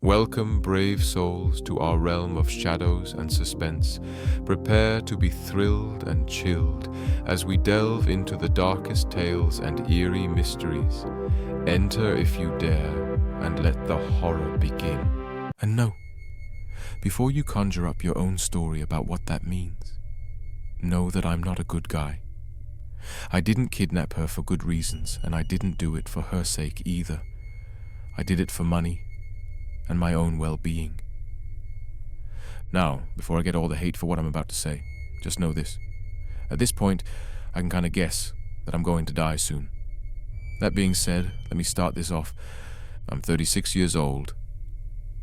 Welcome, brave souls, to our realm of shadows and suspense. Prepare to be thrilled and chilled as we delve into the darkest tales and eerie mysteries. Enter if you dare, and let the horror begin. And no, before you conjure up your own story about what that means, know that I'm not a good guy. I didn't kidnap her for good reasons, and I didn't do it for her sake either. I did it for money and my own well-being. Now, before I get all the hate for what I'm about to say, just know this. At this point, I can kind of guess that I'm going to die soon. That being said, let me start this off. I'm 36 years old,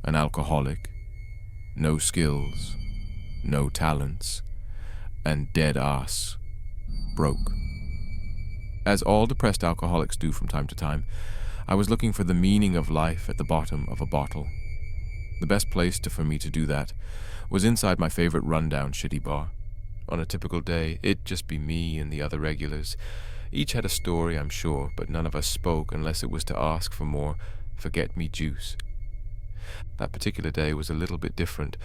an alcoholic, no skills, no talents, and dead ass broke. As all depressed alcoholics do from time to time, I was looking for the meaning of life at the bottom of a bottle. The best place for me to do that was inside my favorite rundown shitty bar. On a typical day, it'd just be me and the other regulars. Each had a story, I'm sure, but none of us spoke unless it was to ask for more forget-me juice. That particular day was a little bit different.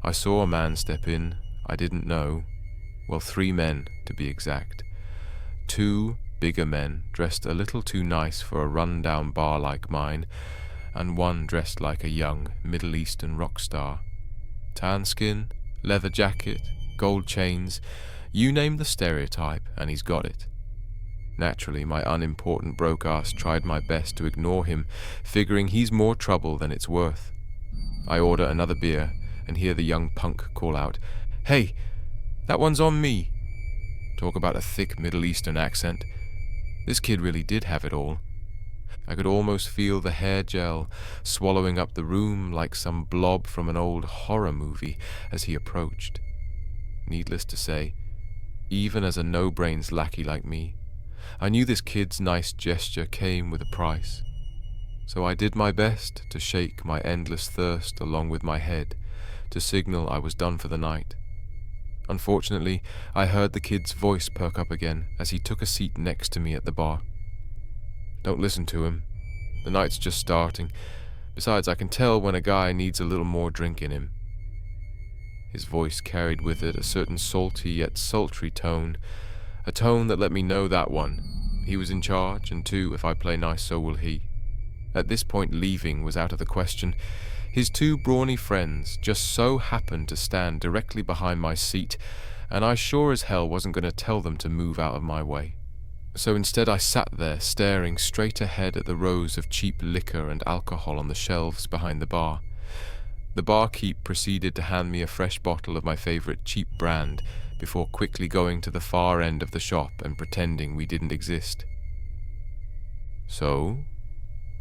I saw a man step in I didn't know. Well, 3 men, to be exact. 2 bigger men dressed a little too nice for a run-down bar like mine, and 1 dressed like a young Middle Eastern rock star. Tan skin, leather jacket, gold chains, you name the stereotype and he's got it. Naturally, my unimportant broke ass tried my best to ignore him, figuring he's more trouble than it's worth. I order another beer and hear the young punk call out, "Hey, that one's on me." Talk about a thick Middle Eastern accent. This kid really did have it all. I could almost feel the hair gel swallowing up the room like some blob from an old horror movie as he approached. Needless to say, even as a no-brains lackey like me, I knew this kid's nice gesture came with a price. So I did my best to shake my endless thirst along with my head to signal I was done for the night. Unfortunately, I heard the kid's voice perk up again as he took a seat next to me at the bar. Don't listen to him. The night's just starting. Besides, I can tell when a guy needs a little more drink in him. His voice carried with it a certain salty yet sultry tone, a tone that let me know that 1, he was in charge, and 2, if I play nice, so will he. At this point, leaving was out of the question. His 2 brawny friends just so happened to stand directly behind my seat, and I sure as hell wasn't going to tell them to move out of my way. So instead I sat there staring straight ahead at the rows of cheap liquor and alcohol on the shelves behind the bar. The barkeep proceeded to hand me a fresh bottle of my favorite cheap brand before quickly going to the far end of the shop and pretending we didn't exist. "So,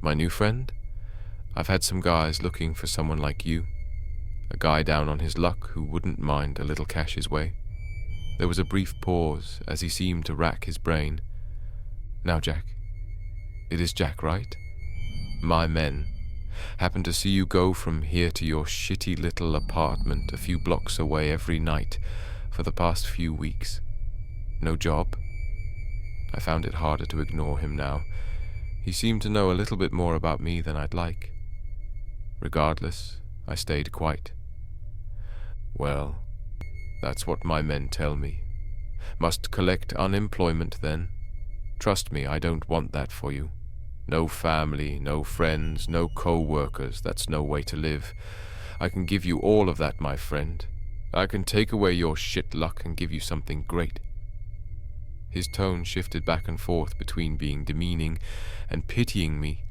my new friend? I've had some guys looking for someone like you. A guy down on his luck who wouldn't mind a little cash his way." There was a brief pause as he seemed to rack his brain. "Now, Jack. It is Jack, right? My men happened to see you go from here to your shitty little apartment a few blocks away every night for the past few weeks. No job?" I found it harder to ignore him now. He seemed to know a little bit more about me than I'd like. Regardless, I stayed quiet. "Well, that's what my men tell me. Must collect unemployment then? Trust me, I don't want that for you. No family, no friends, no co-workers. That's no way to live. I can give you all of that, my friend. I can take away your shit luck and give you something great." His tone shifted back and forth between being demeaning and pitying me.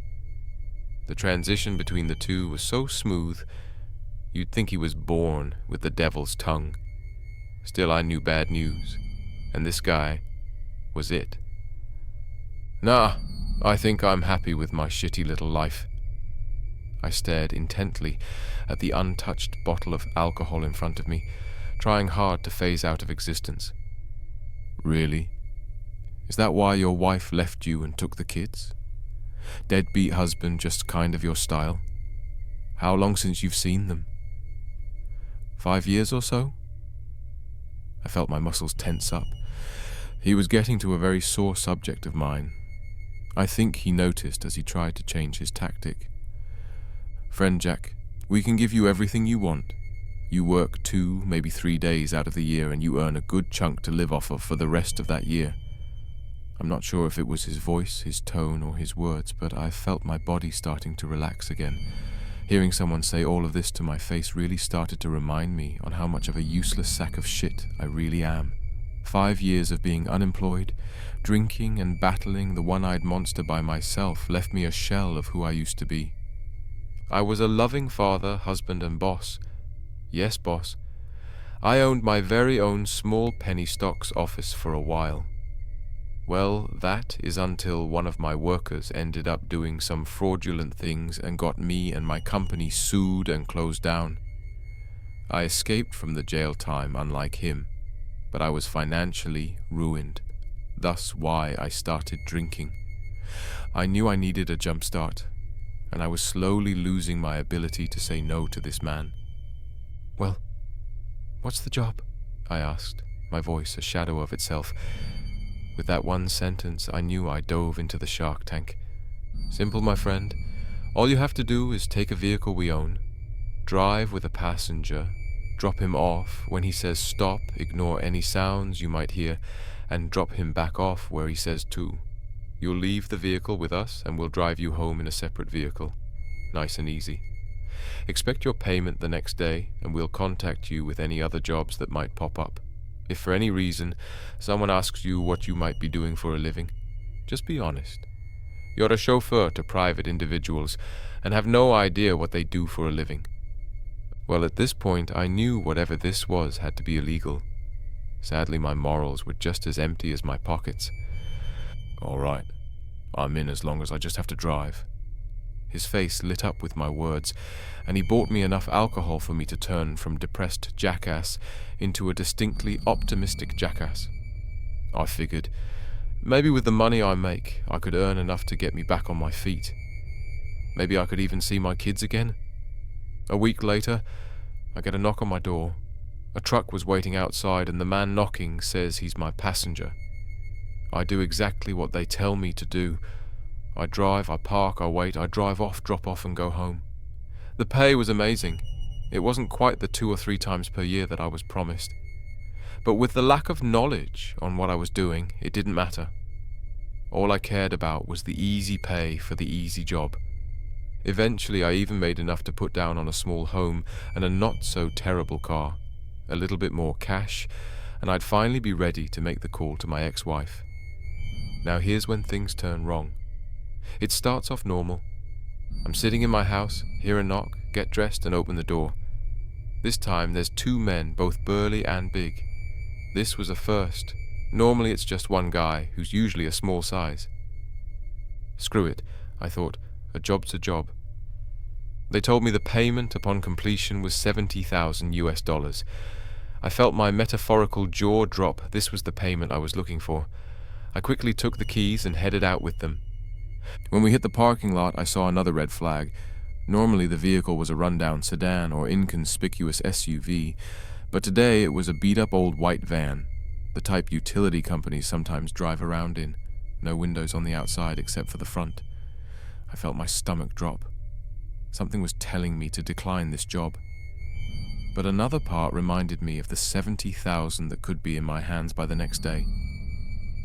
The transition between the two was so smooth, you'd think he was born with the devil's tongue. Still, I knew bad news, and this guy was it. "Nah, I think I'm happy with my shitty little life." I stared intently at the untouched bottle of alcohol in front of me, trying hard to phase out of existence. "Really? Is that why your wife left you and took the kids? Deadbeat husband, just kind of your style? How long since you've seen them? 5 years or so?" I felt my muscles tense up. He was getting to a very sore subject of mine. I think he noticed as he tried to change his tactic. "Friend Jack, We can give you everything you want. You work 2, maybe 3 days out of the year and you earn a good chunk to live off of for the rest of that year. I'm not sure if it was his voice, his tone, or his words, but I felt my body starting to relax again. Hearing someone say all of this to my face really started to remind me on how much of a useless sack of shit I really am. 5 years of being unemployed, drinking and battling the one-eyed monster by myself left me a shell of who I used to be. I was a loving father, husband, and boss. Yes, boss. I owned my very own small penny stocks office for a while. Well, that is until one of my workers ended up doing some fraudulent things and got me and my company sued and closed down. I escaped from the jail time, unlike him, but I was financially ruined. Thus why I started drinking. I knew I needed a jump start, and I was slowly losing my ability to say no to this man. "Well, what's the job?" I asked, my voice a shadow of itself. With that one sentence, I knew I dove into the shark tank. "Simple, my friend. All you have to do is take a vehicle we own, drive with a passenger, drop him off. When he says stop, ignore any sounds you might hear, and drop him back off where he says to. You'll leave the vehicle with us, and we'll drive you home in a separate vehicle. Nice and easy. Expect your payment the next day, and we'll contact you with any other jobs that might pop up. If for any reason someone asks you what you might be doing for a living, just be honest. You're a chauffeur to private individuals and have no idea what they do for a living." Well, at this point, I knew whatever this was had to be illegal. Sadly, my morals were just as empty as my pockets. "All right, I'm in as long as I just have to drive." His face lit up with my words, and he bought me enough alcohol for me to turn from depressed jackass into a distinctly optimistic jackass. I figured, maybe with the money I make, I could earn enough to get me back on my feet. Maybe I could even see my kids again. A week later, I get a knock on my door. A truck was waiting outside, and the man knocking says he's my passenger. I do exactly what they tell me to do. I drive, I park, I wait, I drive off, drop off, and go home. The pay was amazing. It wasn't quite the 2 or 3 times per year that I was promised. But with the lack of knowledge on what I was doing, it didn't matter. All I cared about was the easy pay for the easy job. Eventually, I even made enough to put down on a small home and a not-so-terrible car, a little bit more cash, and I'd finally be ready to make the call to my ex-wife. Now here's when things turn wrong. It starts off normal. I'm sitting in my house, hear a knock, get dressed and open the door. This time there's 2 men, both burly and big. This was a first. Normally it's just one guy, who's usually a small size. Screw it, I thought. A job's a job. They told me the payment upon completion was $70,000. I felt my metaphorical jaw drop. This was the payment I was looking for. I quickly took the keys and headed out with them. When we hit the parking lot, I saw another red flag. Normally the vehicle was a rundown sedan or inconspicuous SUV, but today it was a beat-up old white van, the type utility companies sometimes drive around in. No windows on the outside except for the front. I felt my stomach drop. Something was telling me to decline this job. But another part reminded me of the $70,000 that could be in my hands by the next day.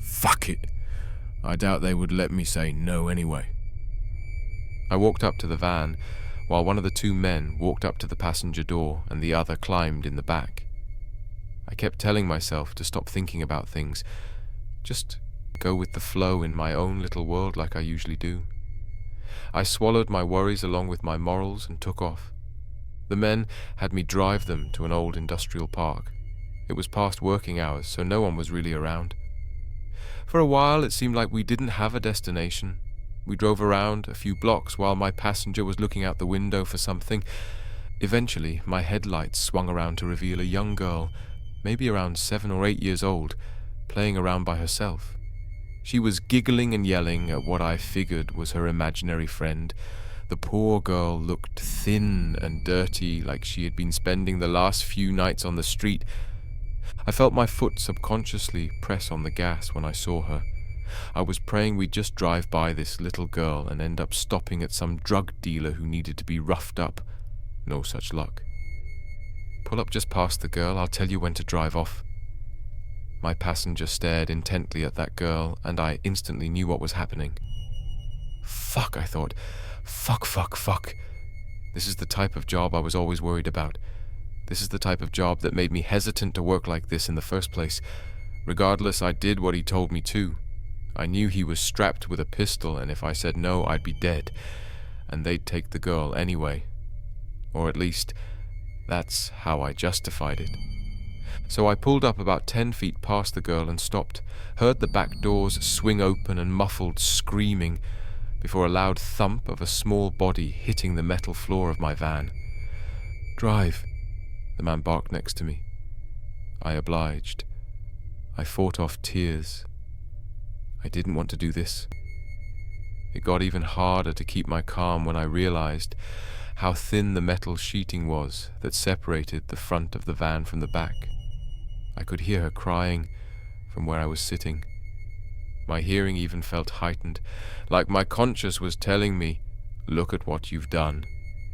Fuck it! I doubt they would let me say no anyway. I walked up to the van, while one of the 2 men walked up to the passenger door and the other climbed in the back. I kept telling myself to stop thinking about things, just go with the flow in my own little world like I usually do. I swallowed my worries along with my morals and took off. The men had me drive them to an old industrial park. It was past working hours, so no one was really around. For a while it seemed like we didn't have a destination. We drove around a few blocks while my passenger was looking out the window for something. Eventually, my headlights swung around to reveal a young girl, maybe around 7 or 8 years old, playing around by herself. She was giggling and yelling at what I figured was her imaginary friend. The poor girl looked thin and dirty, like she had been spending the last few nights on the street. I felt my foot subconsciously press on the gas when I saw her. I was praying we'd just drive by this little girl and end up stopping at some drug dealer who needed to be roughed up. No such luck. Pull up just past the girl, I'll tell you when to drive off. My passenger stared intently at that girl, and I instantly knew what was happening. Fuck, I thought. Fuck. This is the type of job I was always worried about. This is the type of job that made me hesitant to work like this in the first place. Regardless, I did what he told me to. I knew he was strapped with a pistol, and if I said no, I'd be dead. And they'd take the girl anyway. Or at least, that's how I justified it. So I pulled up about 10 feet past the girl and stopped, heard the back doors swing open and muffled screaming, before a loud thump of a small body hitting the metal floor of my van. Drive, the man barked next to me. I obliged. I fought off tears. I didn't want to do this. It got even harder to keep my calm when I realized how thin the metal sheeting was that separated the front of the van from the back. I could hear her crying from where I was sitting. My hearing even felt heightened, like my conscience was telling me, look at what you've done.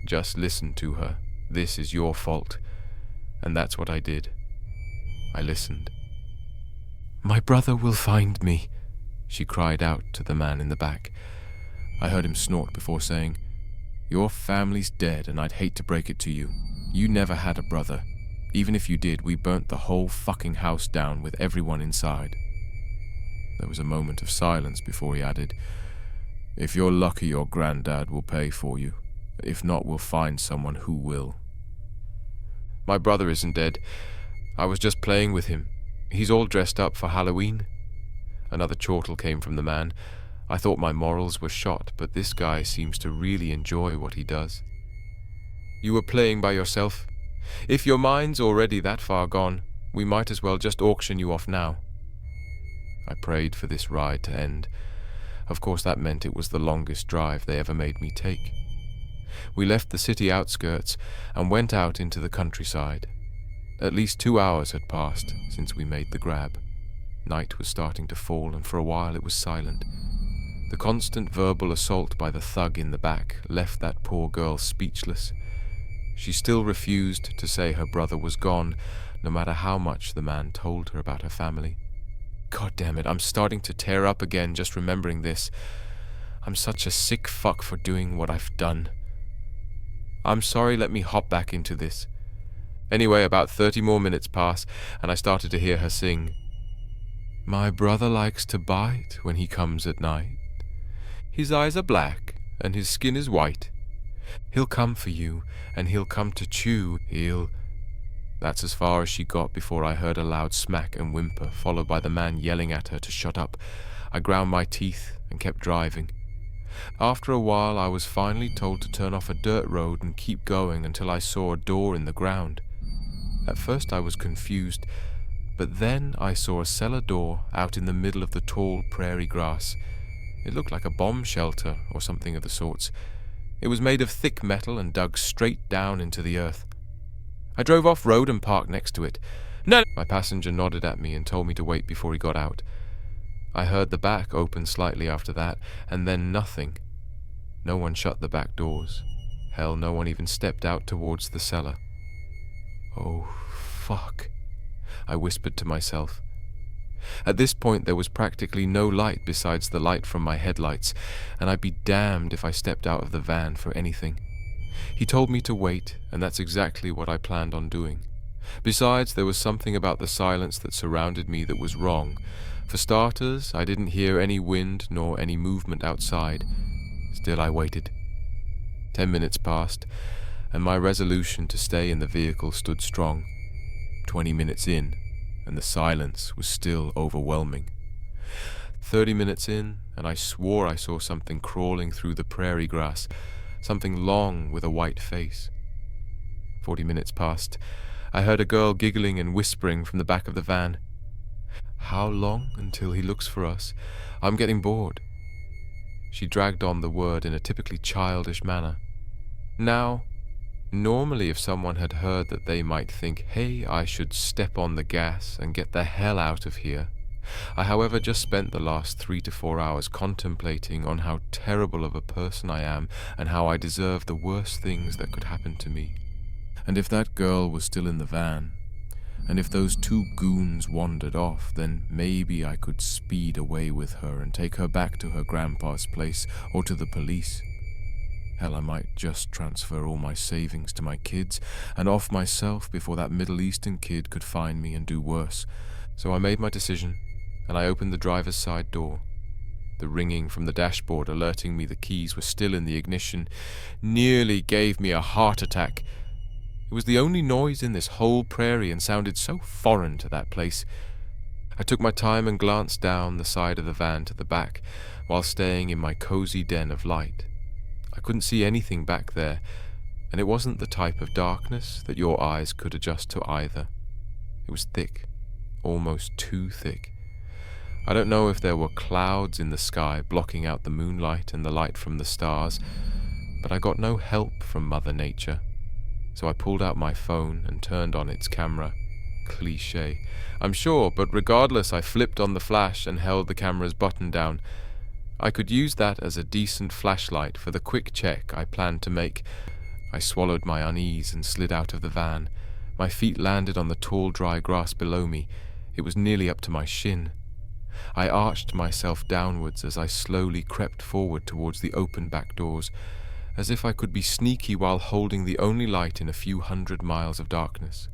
Just listen to her. This is your fault. And that's what I did. I listened. My brother will find me, she cried out to the man in the back. I heard him snort before saying, your family's dead and I'd hate to break it to you. You never had a brother. Even if you did, we burnt the whole fucking house down with everyone inside. There was a moment of silence before he added, if you're lucky, your granddad will pay for you. If not, we'll find someone who will. My brother isn't dead. I was just playing with him. He's all dressed up for Halloween. Another chortle came from the man. I thought my morals were shot, but this guy seems to really enjoy what he does. You were playing by yourself? If your mind's already that far gone, we might as well just auction you off now. I prayed for this ride to end. Of course, that meant it was the longest drive they ever made me take. We left the city outskirts and went out into the countryside. At least 2 hours had passed since we made the grab. Night was starting to fall, and for a while it was silent. The constant verbal assault by the thug in the back left that poor girl speechless. She still refused to say her brother was gone, no matter how much the man told her about her family. God damn it, I'm starting to tear up again just remembering this. I'm such a sick fuck for doing what I've done. I'm sorry, let me hop back into this. Anyway, about 30 more minutes pass, and I started to hear her sing. My brother likes to bite when he comes at night. His eyes are black, and his skin is white. He'll come for you, and he'll come to chew. That's as far as she got before I heard a loud smack and whimper, followed by the man yelling at her to shut up. I ground my teeth and kept driving. After a while, I was finally told to turn off a dirt road and keep going until I saw a door in the ground. At first I was confused, but then I saw a cellar door out in the middle of the tall prairie grass. It looked like a bomb shelter or something of the sorts. It was made of thick metal and dug straight down into the earth. I drove off-road and parked next to it. No! My passenger nodded at me and told me to wait before he got out. I heard the back open slightly after that, and then nothing. No one shut the back doors. Hell, no one even stepped out towards the cellar. Oh, fuck, I whispered to myself. At this point there was practically no light besides the light from my headlights, and I'd be damned if I stepped out of the van for anything. He told me to wait, and that's exactly what I planned on doing. Besides, there was something about the silence that surrounded me that was wrong. For starters, I didn't hear any wind nor any movement outside. Still, I waited. 10 minutes passed, and my resolution to stay in the vehicle stood strong. 20 minutes in, and the silence was still overwhelming. 30 minutes in, and I swore I saw something crawling through the prairie grass, something long with a white face. 40 minutes passed. I heard a girl giggling and whispering from the back of the van. How long until he looks for us? I'm getting bored. She dragged on the word in a typically childish manner. Now, normally if someone had heard that, they might think, hey, I should step on the gas and get the hell out of here, I, however, just spent the last 3 to 4 hours contemplating on how terrible of a person I am and how I deserve the worst things that could happen to me. And if that girl was still in the van, and if those 2 goons wandered off, then maybe I could speed away with her and take her back to her grandpa's place or to the police. Hell, I might just transfer all my savings to my kids and off myself before that Middle Eastern kid could find me and do worse. So I made my decision, and I opened the driver's side door. The ringing from the dashboard alerting me the keys were still in the ignition nearly gave me a heart attack. It was the only noise in this whole prairie and sounded so foreign to that place. I took my time and glanced down the side of the van to the back while staying in my cozy den of light. I couldn't see anything back there, and it wasn't the type of darkness that your eyes could adjust to either. It was thick, almost too thick. I don't know if there were clouds in the sky blocking out the moonlight and the light from the stars, but I got no help from Mother Nature. So I pulled out my phone and turned on its camera. Cliché, I'm sure, but regardless, I flipped on the flash and held the camera's button down. I could use that as a decent flashlight for the quick check I planned to make. I swallowed my unease and slid out of the van. My feet landed on the tall, dry grass below me. It was nearly up to my shin. I arched myself downwards as I slowly crept forward towards the open back doors, as if I could be sneaky while holding the only light in a few 100 miles of darkness.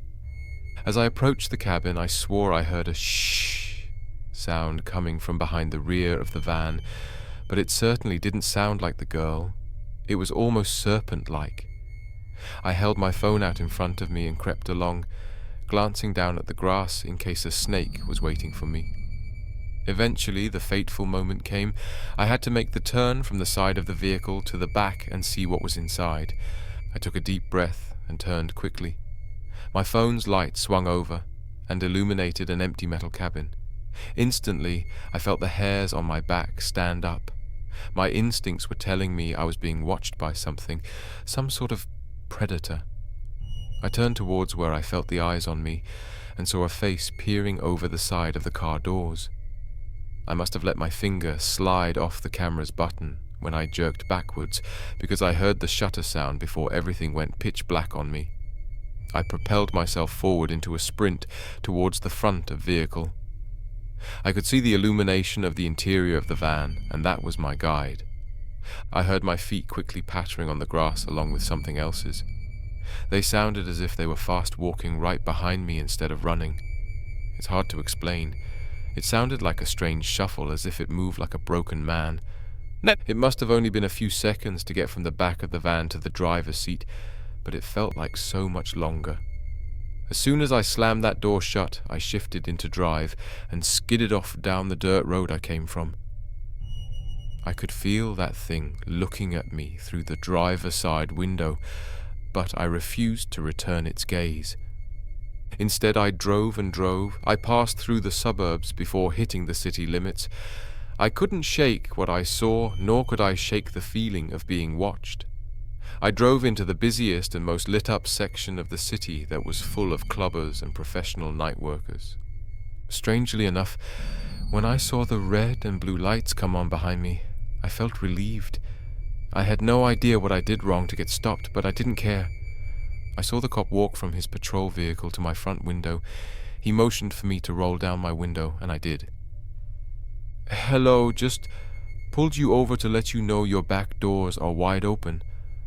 As I approached the cabin, I swore I heard a shh sound coming from behind the rear of the van, but it certainly didn't sound like the girl. It was almost serpent-like. I held my phone out in front of me and crept along, glancing down at the grass in case a snake was waiting for me. Eventually, the fateful moment came. I had to make the turn from the side of the vehicle to the back and see what was inside. I took a deep breath and turned quickly. My phone's light swung over and illuminated an empty metal cabin. Instantly, I felt the hairs on my back stand up. My instincts were telling me I was being watched by something, some sort of predator. I turned towards where I felt the eyes on me and saw a face peering over the side of the car doors. I must have let my finger slide off the camera's button when I jerked backwards, because I heard the shutter sound before everything went pitch black on me. I propelled myself forward into a sprint towards the front of vehicle. I could see the illumination of the interior of the van, and that was my guide. I heard my feet quickly pattering on the grass along with something else's. They sounded as if they were fast walking right behind me instead of running. It's hard to explain. It sounded like a strange shuffle, as if it moved like a broken man. It must have only been a few seconds to get from the back of the van to the driver's seat, but it felt like so much longer. As soon as I slammed that door shut, I shifted into drive and skidded off down the dirt road I came from. I could feel that thing looking at me through the driver's side window, but I refused to return its gaze. Instead, I drove and drove. I passed through the suburbs before hitting the city limits. I couldn't shake what I saw, nor could I shake the feeling of being watched. I drove into the busiest and most lit-up section of the city that was full of clubbers and professional night workers. Strangely enough, when I saw the red and blue lights come on behind me, I felt relieved. I had no idea what I did wrong to get stopped, but I didn't care. I saw the cop walk from his patrol vehicle to my front window. He motioned for me to roll down my window, and I did. "Hello, just pulled you over to let you know your back doors are wide open.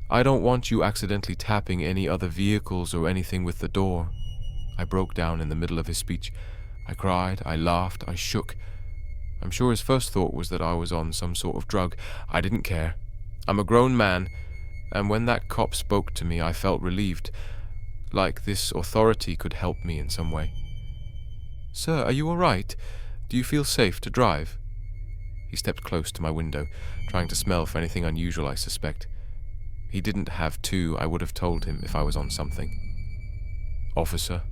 I don't want you accidentally tapping any other vehicles or anything with the door." I broke down in the middle of his speech. I cried, I laughed, I shook. I'm sure his first thought was that I was on some sort of drug. I didn't care. I'm a grown man, and when that cop spoke to me, I felt relieved, like this authority could help me in some way. "Sir, are you all right? Do you feel safe to drive?" He stepped close to my window, trying to smell for anything unusual, I suspect. He didn't have to. I would have told him if I was on something. "Officer,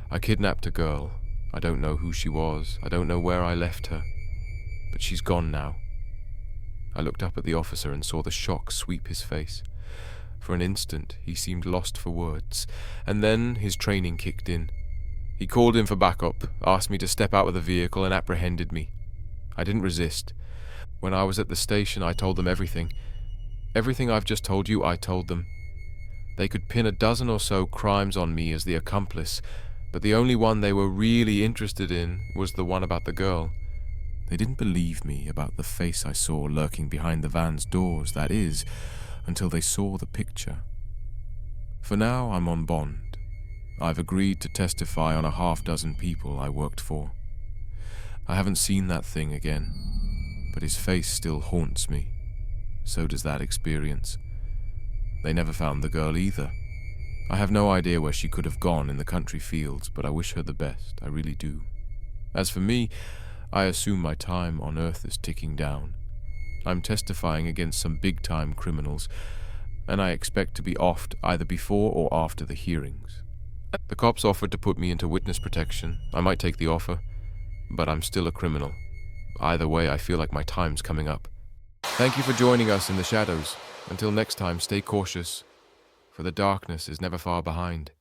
I kidnapped a girl. I don't know who she was. I don't know where I left her. But she's gone now." I looked up at the officer and saw the shock sweep his face. For an instant, he seemed lost for words, and then his training kicked in. He called in for backup, asked me to step out of the vehicle, and apprehended me. I didn't resist. When I was at the station, I told them everything. Everything I've just told you, I told them. They could pin a dozen or so crimes on me as the accomplice, but the only one they were really interested in was the one about the girl. They didn't believe me about the face I saw lurking behind the van's doors, that is, until they saw the picture. For now, I'm on bond. I've agreed to testify on a half-dozen people I worked for. I haven't seen that thing again, but his face still haunts me. So does that experience. They never found the girl either. I have no idea where she could have gone in the country fields, but I wish her the best, I really do. As for me, I assume my time on Earth is ticking down. I'm testifying against some big-time criminals, and I expect to be offed either before or after the hearings. The cops offered to put me into witness protection. I might take the offer, but I'm still a criminal. Either way, I feel like my time's coming up. Thank you for joining us in the shadows. Until next time, stay cautious, for the darkness is never far behind.